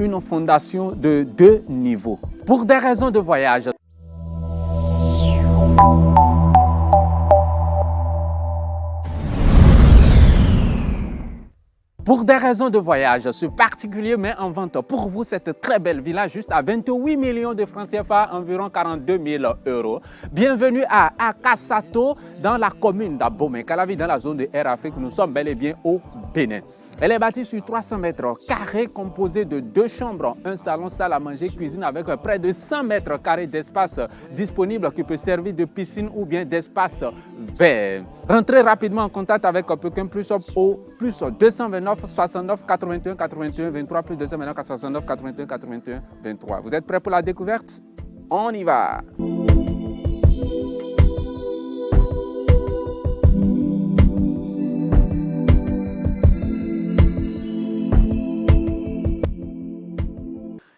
une fondation de 2 niveaux. Pour des raisons de voyage, ce particulier met en vente pour vous cette très belle villa juste à 28 millions de francs CFA, environ 42 000 euros. Bienvenue à Akasato, dans la commune d'Abomey, Calavi, dans la zone de Air Afrique. Nous sommes bel et bien au Bénin. Elle est bâtie sur 300 mètres carrés, composée de 2 chambres, un salon, salle à manger, cuisine avec près de 100 mètres carrés d'espace disponible qui peut servir de piscine ou bien d'espace vert. Rentrez rapidement en contact avec Pekin Plus au plus 229 69 81 81 23 plus 229 69 81 81 23. Vous êtes prêts pour la découverte? On y va!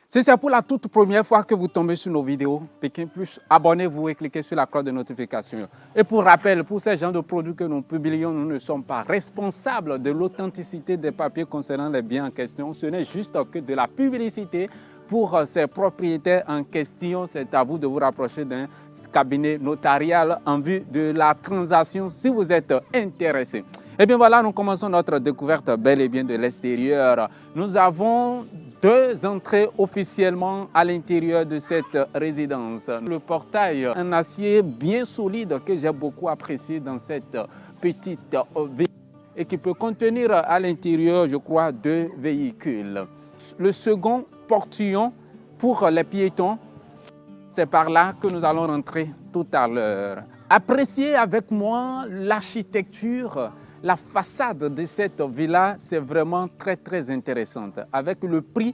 Si c'est pour la toute première fois que vous tombez sur nos vidéos, Pekin Plus, abonnez-vous et cliquez sur la cloche de notification. Et pour rappel, pour ces genres de produits que nous publions, nous ne sommes pas responsables de l'authenticité des papiers concernant les biens en question. Ce n'est juste que de la publicité pour ces propriétaires en question. C'est à vous de vous rapprocher d'un cabinet notarial en vue de la transaction si vous êtes intéressé. Et bien voilà, nous commençons notre découverte bel et bien de l'extérieur. Nous avons 2 entrées officiellement à l'intérieur de cette résidence. Le portail en acier bien solide que j'ai beaucoup apprécié dans cette petite ville et qui peut contenir à l'intérieur, je crois, 2 véhicules. Le second portillon pour les piétons, c'est par là que nous allons rentrer tout à l'heure. Appréciez avec moi l'architecture. La façade de cette villa, c'est vraiment très intéressante. Avec le prix,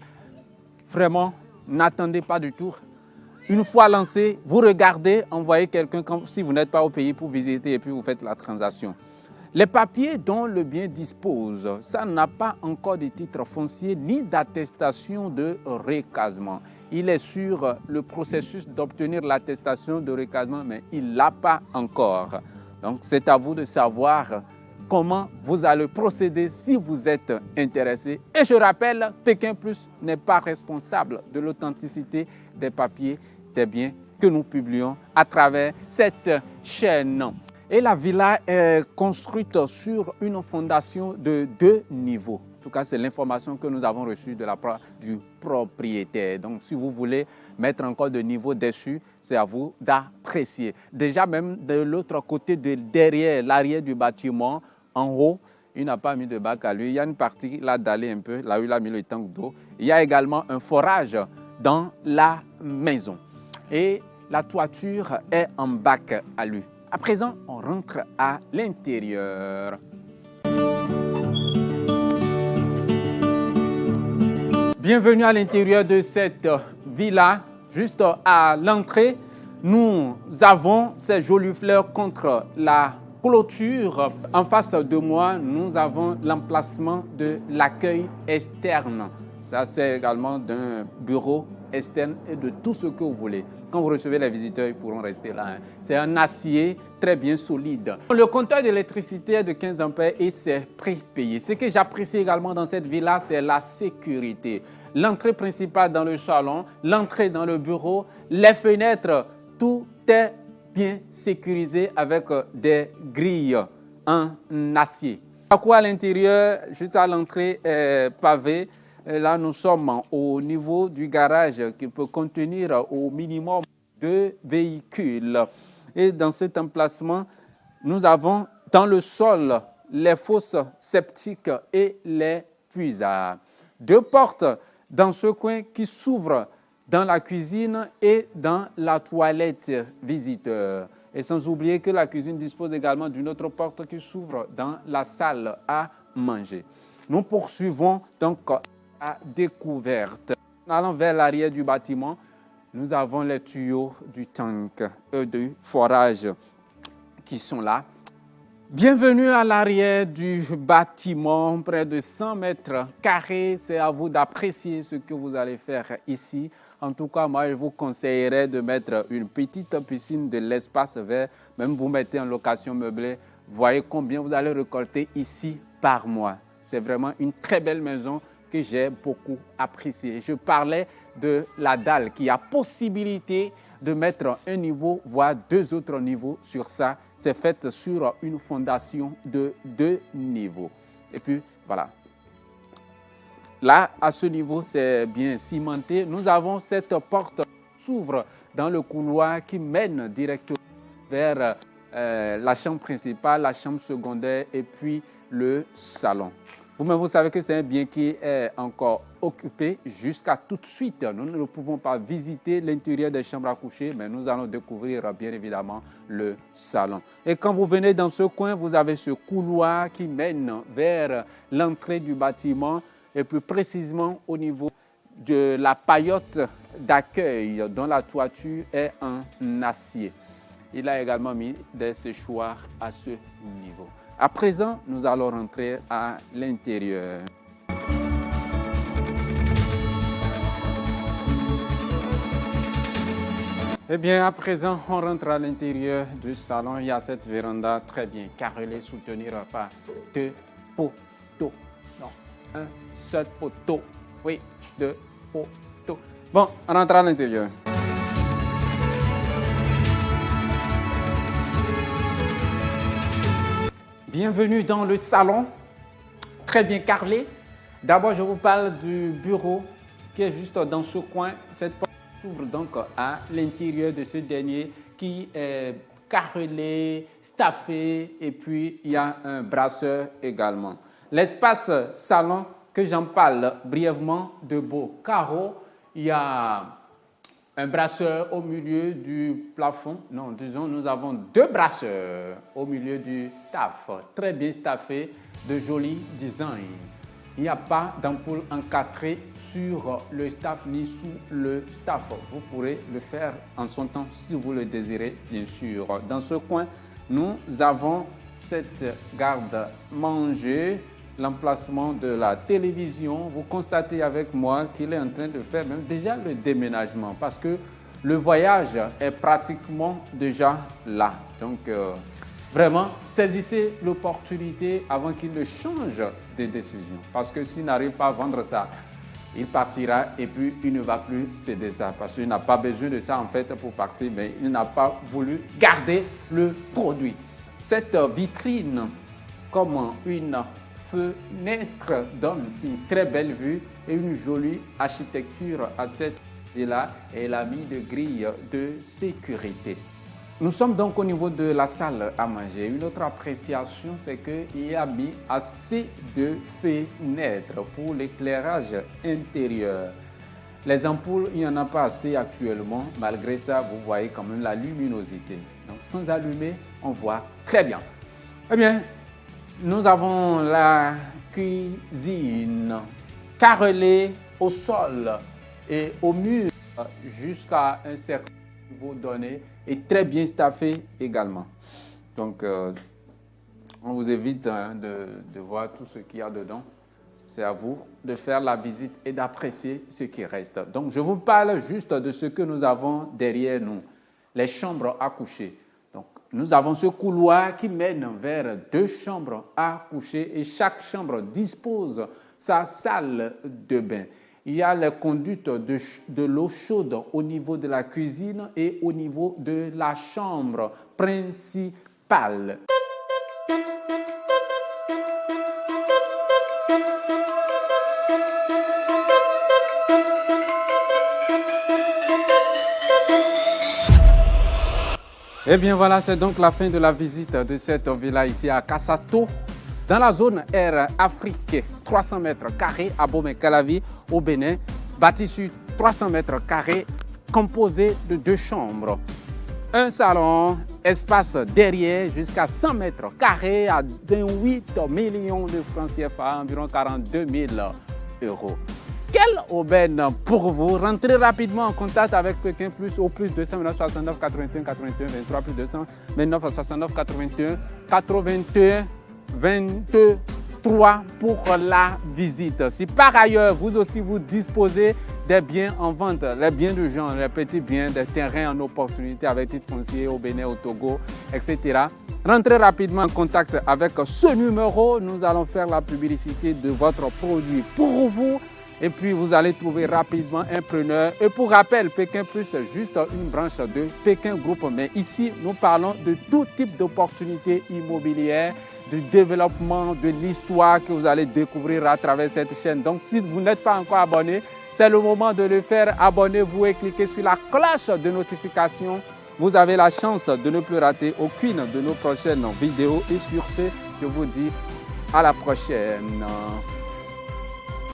vraiment, n'attendez pas du tout. Une fois lancé, vous regardez, envoyez quelqu'un si vous n'êtes pas au pays pour visiter et puis vous faites la transaction. Les papiers dont le bien dispose, ça n'a pas encore de titre foncier ni d'attestation de recasement. Il est sur le processus d'obtenir l'attestation de recasement, mais il ne l'a pas encore. Donc c'est à vous de savoir comment vous allez procéder si vous êtes intéressé. Et je rappelle, Pekin Plus n'est pas responsable de l'authenticité des papiers, des biens que nous publions à travers cette chaîne. Et la villa est construite sur une fondation de 2 niveaux. En tout cas, c'est l'information que nous avons reçue de la part du propriétaire. Donc, si vous voulez mettre encore de niveau dessus, c'est à vous d'apprécier. Déjà, même de l'autre côté, derrière l'arrière du bâtiment, en haut, il n'a pas mis de bac à lui. Il y a une partie là d'aller un peu, là où il a mis le tank d'eau. Il y a également un forage dans la maison. Et la toiture est en bac à lui. À présent, on rentre à l'intérieur. Bienvenue à l'intérieur de cette villa. Juste à l'entrée, nous avons ces jolies fleurs contre la clôture. En face de moi, nous avons l'emplacement de l'accueil externe. Ça, c'est également d'un bureau externe et de tout ce que vous voulez. Quand vous recevez les visiteurs, ils pourront rester là. C'est un acier très bien solide. Le compteur d'électricité est de 15 ampères et c'est prépayé. Ce que j'apprécie également dans cette villa, c'est la sécurité. L'entrée principale dans le salon, l'entrée dans le bureau, les fenêtres, tout est bien sécurisé avec des grilles en acier. À l'intérieur, juste à l'entrée pavée, là nous sommes au niveau du garage qui peut contenir au minimum 2 véhicules. Et dans cet emplacement, nous avons dans le sol les fosses septiques et les puisards. 2 portes dans ce coin qui s'ouvrent dans la cuisine et dans la toilette visiteur. Et sans oublier que la cuisine dispose également d'une autre porte qui s'ouvre dans la salle à manger. Nous poursuivons donc la découverte. En allant vers l'arrière du bâtiment, nous avons les tuyaux du tank de forage qui sont là. Bienvenue à l'arrière du bâtiment, près de 100 mètres carrés. C'est à vous d'apprécier ce que vous allez faire ici. En tout cas, moi, je vous conseillerais de mettre une petite piscine, de l'espace vert. Même vous mettez en location meublée, voyez combien vous allez récolter ici par mois. C'est vraiment une très belle maison que j'ai beaucoup apprécié. Je parlais de la dalle qui a possibilité de mettre un niveau, voire 2 autres niveaux sur ça. C'est fait sur une fondation de 2 niveaux. Et puis, voilà. Là, à ce niveau, c'est bien cimenté. Nous avons cette porte qui s'ouvre dans le couloir qui mène directement vers la chambre principale, la chambre secondaire et puis le salon. Vous-même, vous savez que c'est un bien qui est encore occupé jusqu'à tout de suite. Nous ne pouvons pas visiter l'intérieur des chambres à coucher, mais nous allons découvrir bien évidemment le salon. Et quand vous venez dans ce coin, vous avez ce couloir qui mène vers l'entrée du bâtiment et plus précisément au niveau de la paillote d'accueil dont la toiture est en acier. Il a également mis des séchoirs à ce niveau. À présent, nous allons rentrer à l'intérieur. Eh bien, à présent, on rentre à l'intérieur du salon. Il y a cette véranda très bien carrelée, soutenue par 2 poteaux. Non, un seul poteau. Oui, 2 poteaux. Bon, on rentre à l'intérieur. Bienvenue dans le salon, très bien carrelé. D'abord, je vous parle du bureau qui est juste dans ce coin. Cette porte s'ouvre donc à l'intérieur de ce dernier qui est carrelé, staffé et puis il y a un brasseur également. L'espace salon, que j'en parle brièvement, de beaux carreaux. Il y a un brasseur au milieu du plafond. Non, disons, nous avons 2 brasseurs au milieu du staff. Très bien staffé, de jolis designs. Il n'y a pas d'ampoule encastrée sur le staff ni sous le staff. Vous pourrez le faire en son temps si vous le désirez, bien sûr. Dans ce coin, nous avons cette garde-manger, l'emplacement de la télévision. Vous constatez avec moi qu'il est en train de faire même déjà le déménagement parce que le voyage est pratiquement déjà là. Donc, vraiment, saisissez l'opportunité avant qu'il ne change de décision. Parce que s'il n'arrive pas à vendre ça, il partira et puis il ne va plus céder ça. Parce qu'il n'a pas besoin de ça en fait pour partir, mais il n'a pas voulu garder le produit. Cette vitrine, comme une fenêtre, donne une très belle vue et une jolie architecture à cette là et elle a mis de grilles de sécurité. Nous sommes donc au niveau de la salle à manger. Une autre appréciation, c'est qu'il y a mis assez de fenêtres pour l'éclairage intérieur. Les ampoules, il n'y en a pas assez actuellement. Malgré ça, vous voyez quand même la luminosité. Donc sans allumer, on voit très bien. Eh bien, nous avons la cuisine carrelée au sol et au mur jusqu'à un certain niveau donné et très bien staffée également. Donc, on vous évite de voir tout ce qu'il y a dedans. C'est à vous de faire la visite et d'apprécier ce qui reste. Donc, je vous parle juste de ce que nous avons derrière nous, les chambres à coucher. Donc, nous avons ce couloir qui mène vers 2 chambres à coucher et chaque chambre dispose sa salle de bain. Il y a les conduites de l'eau chaude au niveau de la cuisine et au niveau de la chambre principale. Eh bien voilà, c'est donc la fin de la visite de cette villa ici à Kassato, dans la zone Air Afrique, 300 mètres carrés à Bomé-Calavi au Bénin, bâti sur 300 mètres carrés, composé de 2 chambres. Un salon, espace derrière jusqu'à 100 mètres carrés à 28 millions de francs CFA, environ 42 000 euros. Quelle aubaine pour vous! Rentrez rapidement en contact avec Pékin Plus au plus 229 69 81 81 23 plus 229 69 81 81 22 3 pour la visite. Si par ailleurs, vous aussi vous disposez des biens en vente, les biens de gens, les petits biens, des terrains en opportunité avec titre foncier au Bénin, au Togo, etc. Rentrez rapidement en contact avec ce numéro. Nous allons faire la publicité de votre produit pour vous. Et puis, vous allez trouver rapidement un preneur. Et pour rappel, Pékin Plus, c'est juste une branche de Pékin Group. Mais ici, nous parlons de tout type d'opportunités immobilières, du développement, de l'histoire que vous allez découvrir à travers cette chaîne. Donc, si vous n'êtes pas encore abonné, c'est le moment de le faire. Abonnez-vous et cliquez sur la cloche de notification. Vous avez la chance de ne plus rater aucune de nos prochaines vidéos. Et sur ce, je vous dis à la prochaine.